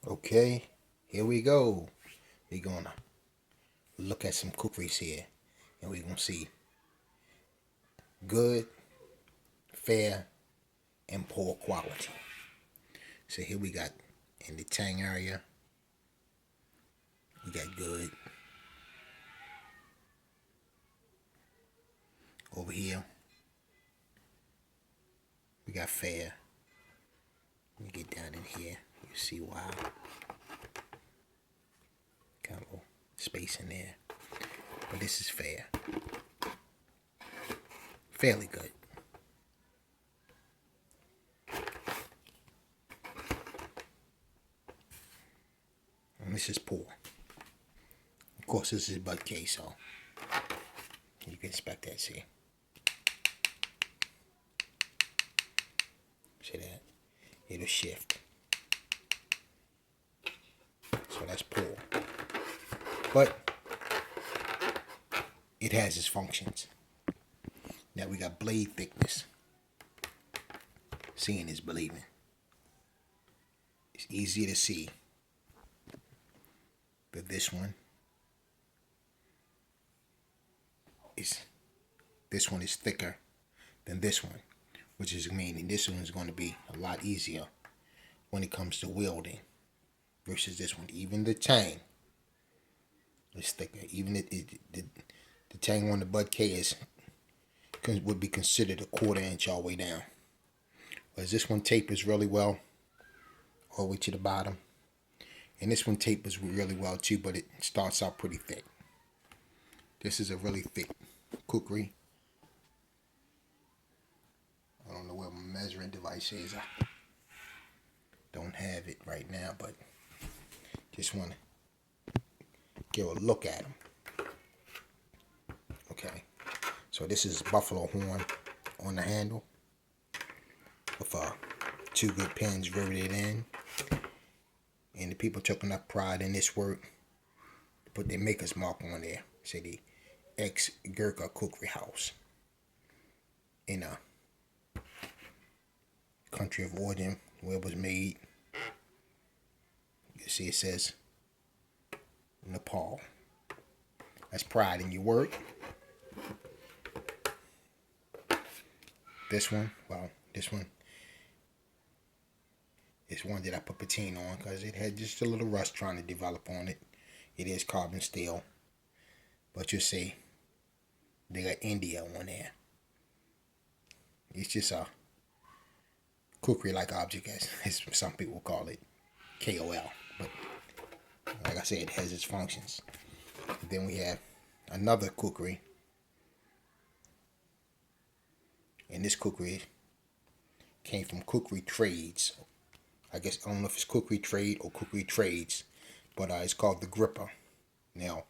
Okay, here we go. We're gonna look at some Kukris here, and we're gonna see good, fair, and poor quality. So here we got in the tang area, we got good. Over here, we got fair. Let me get down in here. You see why? Got a little space in there, but this is fair. Fairly good. And this is poor. Of course, this is BudK, so you can expect that. See that? It'll shift. So that's poor. But it has its functions. Now we got blade thickness. Seeing is believing. It's easier to see that this one is thicker than this one, which is meaning this one is going to be a lot easier when it comes to wielding versus this one. Even the tang is thicker. Even the tang on the BudK would be considered a 1/4 inch all the way down. Whereas this one tapers really well all the way to the bottom. And this one tapers really well too, but it starts out pretty thick. This is a really thick Kukri. I don't know where my measuring device is. I don't have it right now, but just want to give a look at them. Okay, so this is buffalo horn on the handle with 2 good pins riveted in. And the people took enough pride in this work to put their maker's mark on there. Say the EGKH Kukri house in a country of origin where it was made. You see it says Nepal. That's pride in your work. This one is one that I put patina on because it had just a little rust trying to develop on it. It is carbon steel, but you see they got India on there. It's just a Kukri-like object, as some people call it, KOL. But like I said, it has its functions. And then we have another Kukri, and this Kukri came from Kukri Trades. I guess I don't know if it's Kukri Trade or Kukri Trades, but it's called the Gripper. Now,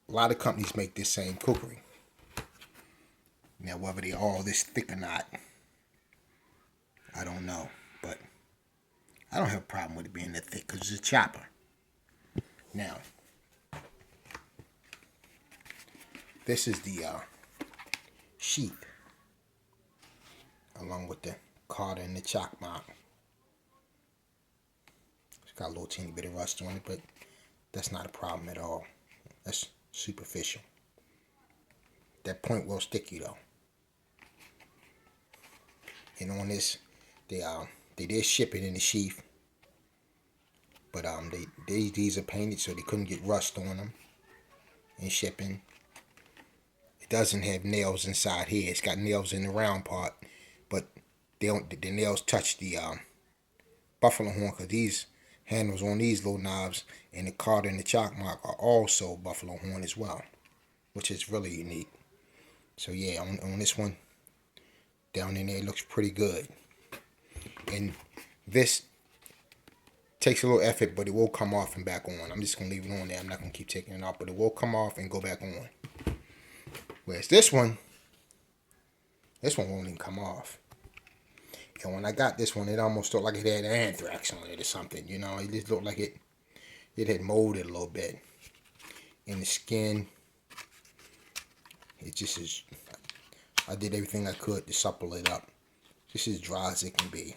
a lot of companies make this same Kukri. Now, whether they're all this thick or not, I don't know, but I don't have a problem with it being that thick because it's a chopper. Now, this is the sheath, along with the carder and the chalk mark. It's got a little teeny bit of rust on it, but that's not a problem at all. That's superficial. That point will stick you though. And on this, they did ship it in the sheath, but these are painted so they couldn't get rust on them in shipping. It doesn't have nails inside here. It's got nails in the round part, but the nails touch the buffalo horn, because these handles on these little knobs and the carder and the chalk mark are also buffalo horn as well, which is really unique. So yeah, on this one down in there, it looks pretty good. And this takes a little effort, but it will come off and back on. I'm just going to leave it on there. I'm not going to keep taking it off, but it will come off and go back on. Whereas this one won't even come off. And when I got this one, it almost looked like it had anthrax on it or something. You know, it just looked like it had molded a little bit in the skin. It just is. I did everything I could to supple it up. Just as dry as it can be.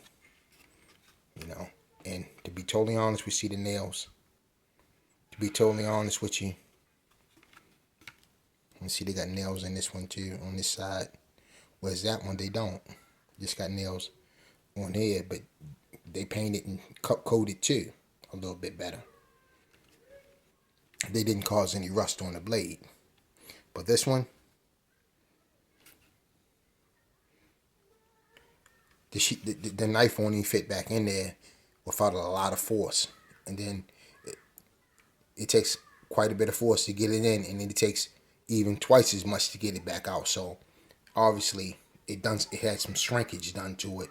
You know, And to be totally honest, we see the nails. To be totally honest with you, you see they got nails in this one too, on this side. Whereas that one, they don't. Just got nails on here, but they painted and coated too a little bit better. They didn't cause any rust on the blade. But this one, the knife won't even fit back in there without a lot of force. And then it takes quite a bit of force to get it in, and then it takes even twice as much to get it back out. So obviously it had some shrinkage done to it.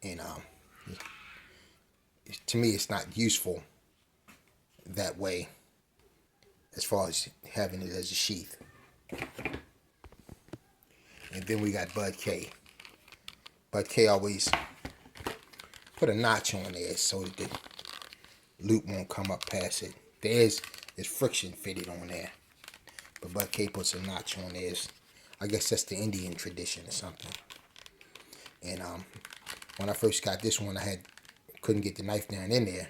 And to me, it's not useful that way as far as having it as a sheath. And then we got BudK. BudK always put a notch on there so that the loop won't come up past it. There's friction fitted on there, but BudK puts a notch on there. I guess that's the Indian tradition or something. And when I first got this one, couldn't get the knife down in there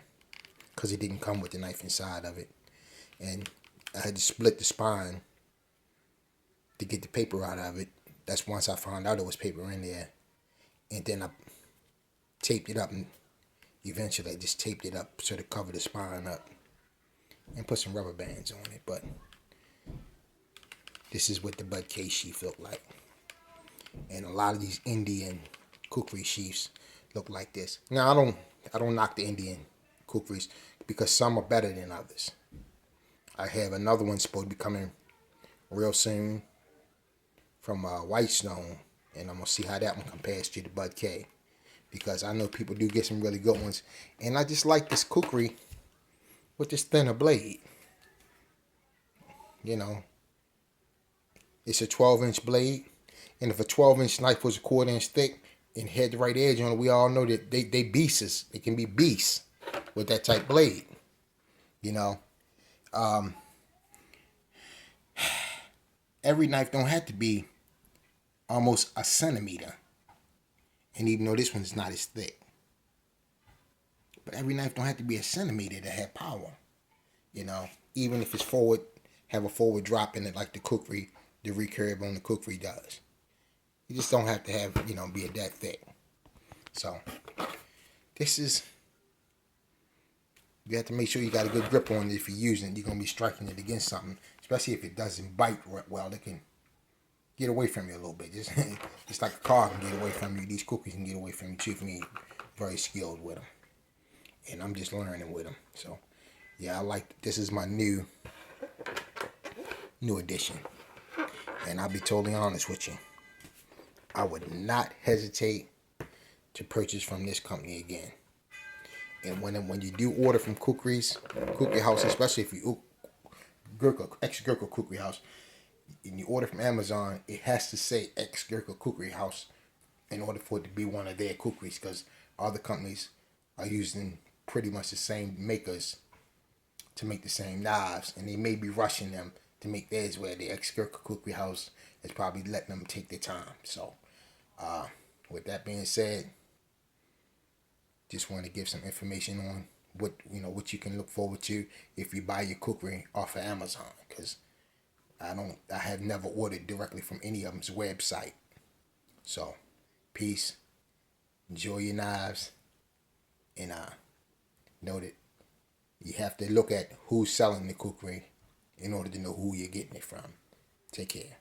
because it didn't come with the knife inside of it, and I had to split the spine to get the paper out of it. That's once I found out there was paper in there, and then I taped it up, and eventually I just taped it up so to cover the spine up and put some rubber bands on it. But this is what the BudK sheath look like, and a lot of these Indian Kukri sheaths look like this. Now I don't knock the Indian Kukris because some are better than others. I have another one supposed to be coming real soon from Whitestone, and I'm gonna see how that one compares to the BudK, because I know people do get some really good ones, and I just like this Kukri with this thinner blade. You know, it's a 12-inch blade, and if a 12-inch knife was a 1/4 inch thick and had the right edge on it, we all know that they beasts. They can be beasts with that type blade. You know, every knife don't have to be almost a centimeter, and even though this one's not as thick, but every knife don't have to be a centimeter to have power. You know, even if it's forward, have a forward drop in it like the Kukri, the recurve on the Kukri does. You just don't have to have, be that thick. So you have to make sure you got a good grip on it. If you're using it, you're going to be striking it against something, especially if it doesn't bite well. It can get away from you a little bit. Just like a car can get away from you, these Kukris can get away from you too if you're very skilled with them. And I'm just learning with them. So yeah, this is my new addition. And I'll be totally honest with you, I would not hesitate to purchase from this company again. And when you do order from Kukri House, especially if you ex-Gurkha Kukri House, and you order from Amazon, it has to say ex-Gurkha Kukri House in order for it to be one of their Kukris, because other companies are using pretty much the same makers to make the same knives, and they may be rushing them to make theirs, where the ex-Gurkha Kukri House is probably letting them take their time. So with that being said, just want to give some information on what you can look forward to if you buy your Kukri off of Amazon, because I have never ordered directly from any of them's website. So peace, enjoy your knives, and know that you have to look at who's selling the Kukri in order to know who you're getting it from. Take care.